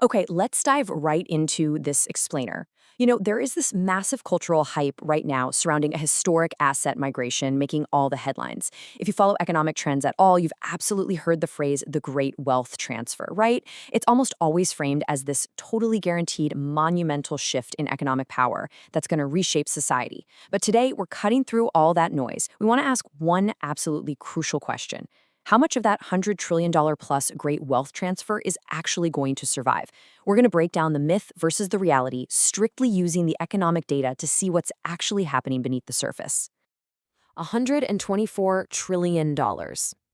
Okay, let's dive right into this explainer. There is this massive cultural hype right now surrounding a historic asset migration making all the headlines. If you follow economic trends at all, you've absolutely heard the phrase the great wealth transfer, right? It's almost always framed as this totally guaranteed monumental shift in economic power that's going to reshape society. But today, we're cutting through all that noise. We want to ask one absolutely crucial question. How much of that $100 trillion plus great wealth transfer is actually going to survive? We're going to break down the myth versus the reality, strictly using the economic data to see what's actually happening beneath the surface. $124 trillion.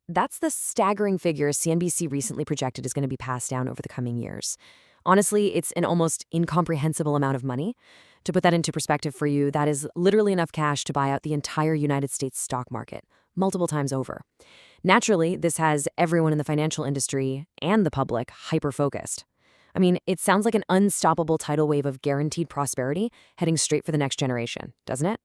That's the staggering figure CNBC recently projected is going to be passed down over the coming years. Honestly, it's an almost incomprehensible amount of money. To put that into perspective for you, that is literally enough cash to buy out the entire United States stock market, multiple times over. Naturally, this has everyone in the financial industry and the public hyper-focused. I mean, it sounds like an unstoppable tidal wave of guaranteed prosperity heading straight for the next generation, doesn't it?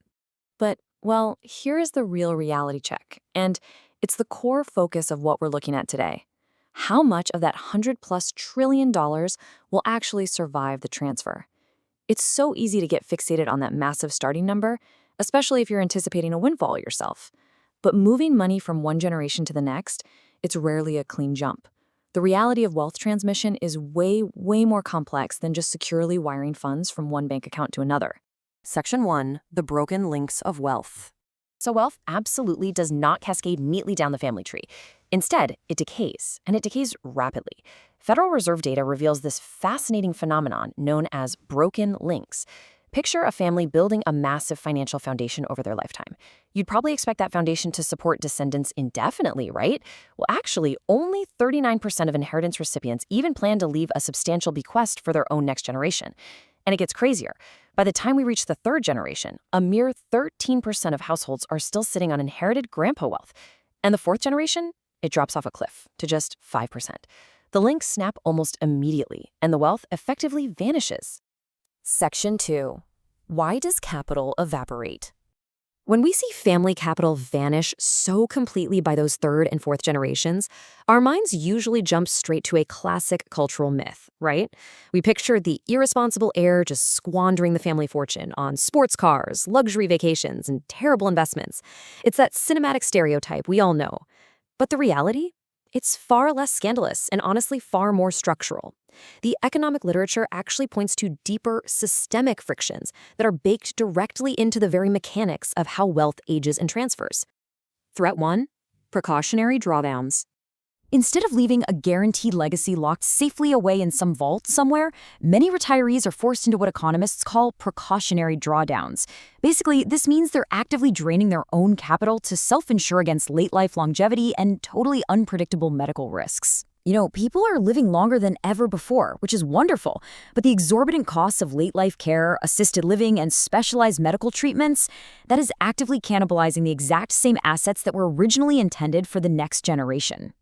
But, well, here is the real reality check, and it's the core focus of what we're looking at today. How much of that $100+ trillion will actually survive the transfer? It's so easy to get fixated on that massive starting number, especially if you're anticipating a windfall yourself. But moving money from one generation to the next, it's rarely a clean jump. The reality of wealth transmission is way, way more complex than just securely wiring funds from one bank account to another. Section 1, the broken links of wealth. So wealth absolutely does not cascade neatly down the family tree. Instead, it decays, and it decays rapidly. Federal Reserve data reveals this fascinating phenomenon known as broken links. Picture a family building a massive financial foundation over their lifetime. You'd probably expect that foundation to support descendants indefinitely, right? Well, actually, only 39% of inheritance recipients even plan to leave a substantial bequest for their own next generation. And it gets crazier. By the time we reach the third generation, a mere 13% of households are still sitting on inherited grandpa wealth. And the fourth generation, it drops off a cliff to just 5%. The links snap almost immediately, and the wealth effectively vanishes. Section 2. Why does capital evaporate? When we see family capital vanish so completely by those third and fourth generations, our minds usually jump straight to a classic cultural myth, right? We picture the irresponsible heir just squandering the family fortune on sports cars, luxury vacations, and terrible investments. It's that cinematic stereotype we all know. But the reality? It's far less scandalous and honestly far more structural. The economic literature actually points to deeper systemic frictions that are baked directly into the very mechanics of how wealth ages and transfers. Threat 1. Precautionary drawdowns. Instead of leaving a guaranteed legacy locked safely away in some vault somewhere, many retirees are forced into what economists call precautionary drawdowns. Basically, this means they're actively draining their own capital to self-insure against late-life longevity and totally unpredictable medical risks. People are living longer than ever before, which is wonderful, but the exorbitant costs of late-life care, assisted living, and specialized medical treatments, that is actively cannibalizing the exact same assets that were originally intended for the next generation.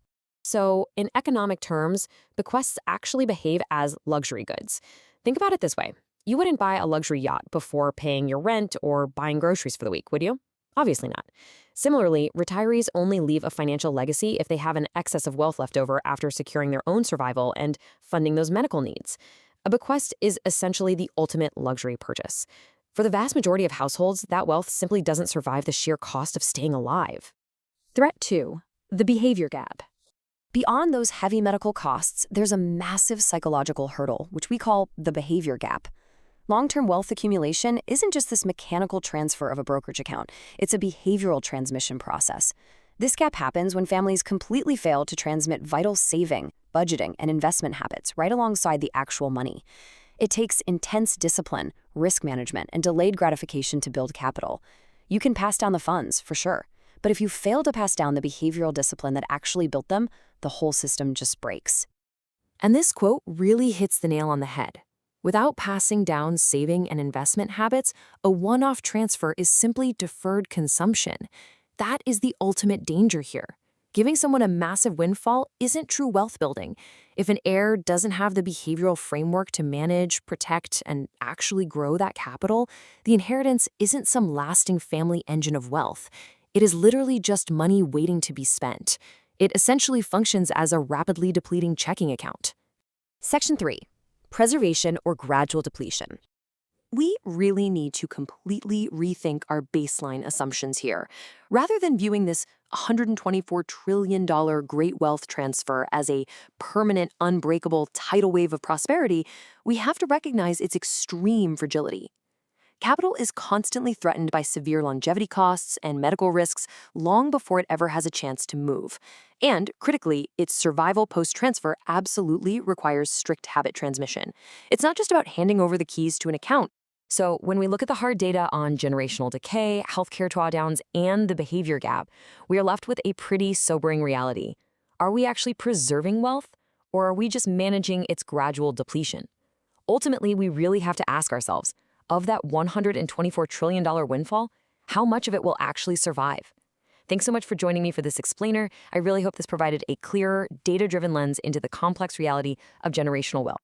So, in economic terms, bequests actually behave as luxury goods. Think about it this way. You wouldn't buy a luxury yacht before paying your rent or buying groceries for the week, would you? Obviously not. Similarly, retirees only leave a financial legacy if they have an excess of wealth left over after securing their own survival and funding those medical needs. A bequest is essentially the ultimate luxury purchase. For the vast majority of households, that wealth simply doesn't survive the sheer cost of staying alive. Threat 2. The behavior gap. Beyond those heavy medical costs, there's a massive psychological hurdle, which we call the behavior gap. Long-term wealth accumulation isn't just this mechanical transfer of a brokerage account. It's a behavioral transmission process. This gap happens when families completely fail to transmit vital saving, budgeting, and investment habits right alongside the actual money. It takes intense discipline, risk management, and delayed gratification to build capital. You can pass down the funds, for sure. But if you fail to pass down the behavioral discipline that actually built them, the whole system just breaks. And this quote really hits the nail on the head. Without passing down saving and investment habits, a one-off transfer is simply deferred consumption. That is the ultimate danger here. Giving someone a massive windfall isn't true wealth building. If an heir doesn't have the behavioral framework to manage, protect, and actually grow that capital, the inheritance isn't some lasting family engine of wealth. It is literally just money waiting to be spent. It essentially functions as a rapidly depleting checking account. Section 3. preservation or gradual depletion. We really need to completely rethink our baseline assumptions here. Rather than viewing this $124 trillion great wealth transfer as a permanent, unbreakable tidal wave of prosperity, we have to recognize its extreme fragility. Capital is constantly threatened by severe longevity costs and medical risks long before it ever has a chance to move. And, critically, its survival post-transfer absolutely requires strict habit transmission. It's not just about handing over the keys to an account. So when we look at the hard data on generational decay, healthcare drawdowns, and the behavior gap, we are left with a pretty sobering reality. Are we actually preserving wealth, or are we just managing its gradual depletion? Ultimately, we really have to ask ourselves, of that $124 trillion windfall, how much of it will actually survive? Thanks so much for joining me for this explainer. I really hope this provided a clearer, data-driven lens into the complex reality of generational wealth.